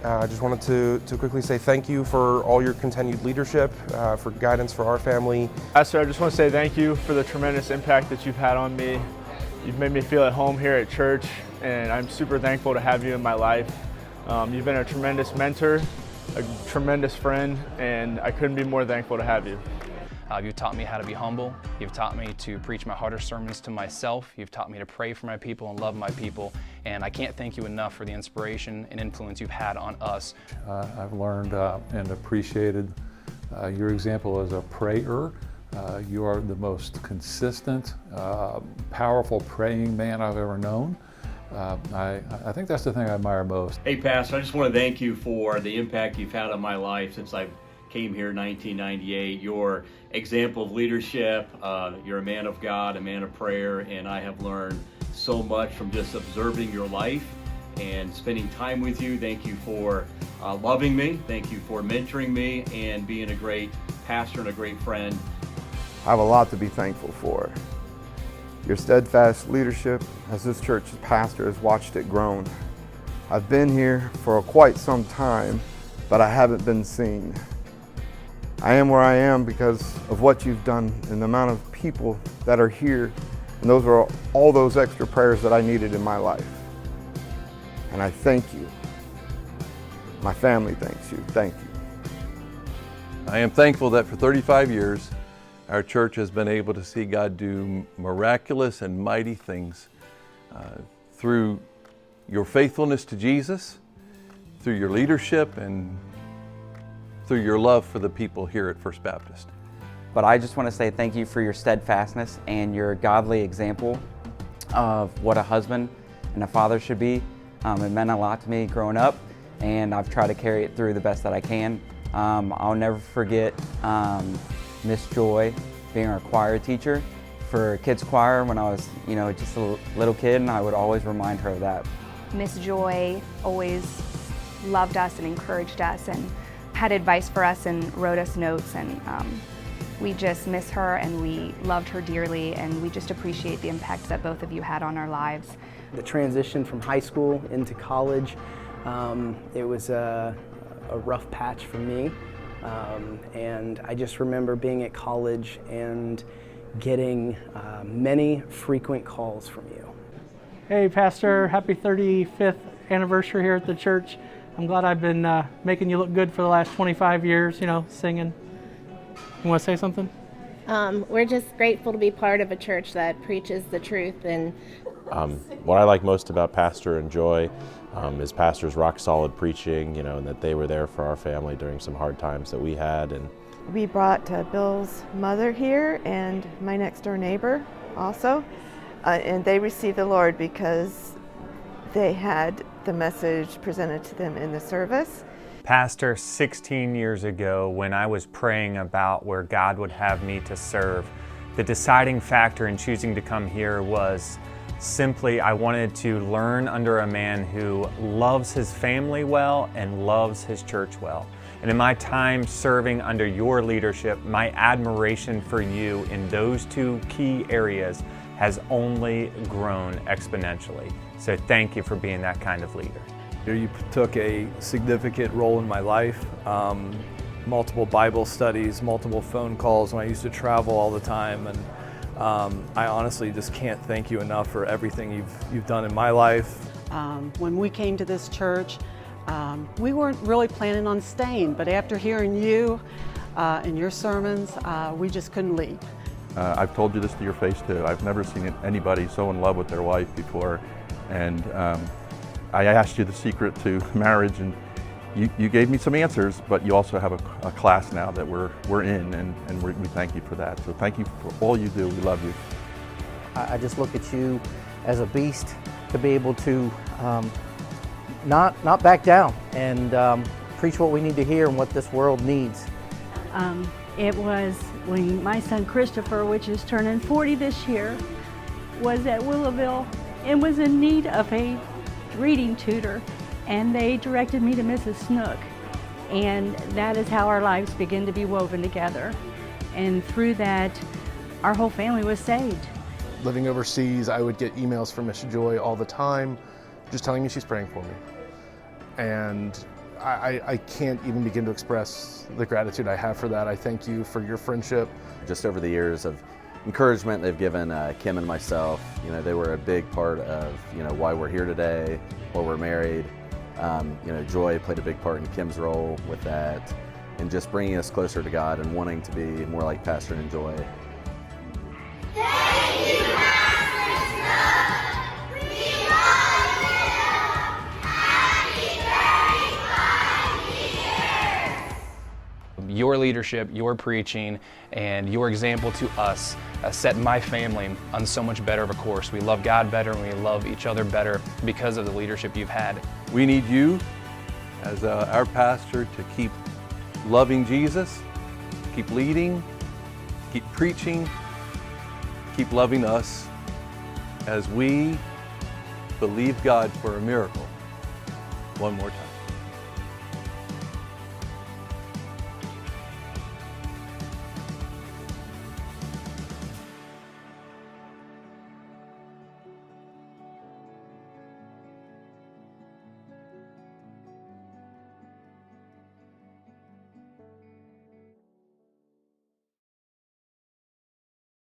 I just wanted to quickly say thank you for all your continued leadership, for guidance for our family. Pastor, I just want to say thank you for the tremendous impact that you've had on me. You've made me feel at home here at church, and I'm super thankful to have you in my life. You've been a tremendous mentor, a tremendous friend, and I couldn't be more thankful to have you. You've taught me how to be humble. You've taught me to preach my harder sermons to myself. You've taught me to pray for my people and love my people. And I can't thank you enough for the inspiration and influence you've had on us. I've learned and appreciated your example as a prayer. You are the most consistent, powerful praying man I've ever known. I think that's the thing I admire most. Hey, Pastor, I just want to thank you for the impact you've had on my life since I came here in 1998. Your example of leadership, you're a man of God, a man of prayer, and I have learned so much from just observing your life and spending time with you. Thank you for loving me. Thank you for mentoring me and being a great pastor and a great friend. I have a lot to be thankful for. Your steadfast leadership as this church's pastor has watched it grow. I've been here for quite some time, but I haven't been seen. I am where I am because of what you've done and the amount of people that are here, and those are all those extra prayers that I needed in my life. And I thank you. My family thanks you. Thank you. I am thankful that for 35 years, our church has been able to see God do miraculous and mighty things through your faithfulness to Jesus, through your leadership, and through your love for the people here at First Baptist. But I just want to say thank you for your steadfastness and your godly example of what a husband and a father should be. It meant a lot to me growing up, and I've tried to carry it through the best that I can. I'll never forget Miss Joy being our choir teacher for kids choir when I was, just a little kid, and I would always remind her of that. Miss Joy always loved us and encouraged us and had advice for us and wrote us notes, and we just miss her and we loved her dearly, and we just appreciate the impact that both of you had on our lives. The transition from high school into college, it was a rough patch for me. And I just remember being at college and getting many frequent calls from you. Hey, Pastor, happy 35th anniversary here at the church. I'm glad I've been making you look good for the last 25 years, singing. You want to say something? We're just grateful to be part of a church that preaches the truth. And what I like most about Pastor and Joy is Pastor's rock solid preaching, and that they were there for our family during some hard times that we had. And we brought Bill's mother here and my next door neighbor also, and they received the Lord because they had the message presented to them in the service. Pastor, 16 years ago, when I was praying about where God would have me to serve, the deciding factor in choosing to come here was simply I wanted to learn under a man who loves his family well and loves his church well. And in my time serving under your leadership, my admiration for you in those two key areas has only grown exponentially. So thank you for being that kind of leader. You took a significant role in my life. Multiple Bible studies, multiple phone calls when I used to travel all the time, and I honestly just can't thank you enough for everything you've done in my life. When we came to this church, we weren't really planning on staying, but after hearing you and your sermons, we just couldn't leave. I've told you this to your face too. I've never seen anybody so in love with their wife before, and I asked you the secret to marriage, and you gave me some answers, but you also have a class now that we're in, and we thank you for that. So thank you for all you do. We love you. I just look at you as a beast to be able to not back down and preach what we need to hear and what this world needs. It was when my son Christopher, which is turning 40 this year, was at Willowville and was in need of a reading tutor, and they directed me to Mrs. Snook, and that is how our lives began to be woven together, and through that our whole family was saved. Living overseas, I would get emails from Miss Joy all the time just telling me she's praying for me, and I can't even begin to express the gratitude I have for that. I thank you for your friendship. Just over the years of encouragement they've given Kim and myself, they were a big part of, why we're here today, why we're married. Joy played a big part in Kim's role with that, and just bringing us closer to God and wanting to be more like Pastor and Joy. Thank you, Pastor Snook. We love you. Happy 35 years. Your leadership, your preaching, and your example to us set my family on so much better of a course. We love God better and we love each other better because of the leadership you've had. We need you as our pastor to keep loving Jesus, keep leading, keep preaching, keep loving us as we believe God for a miracle one more time.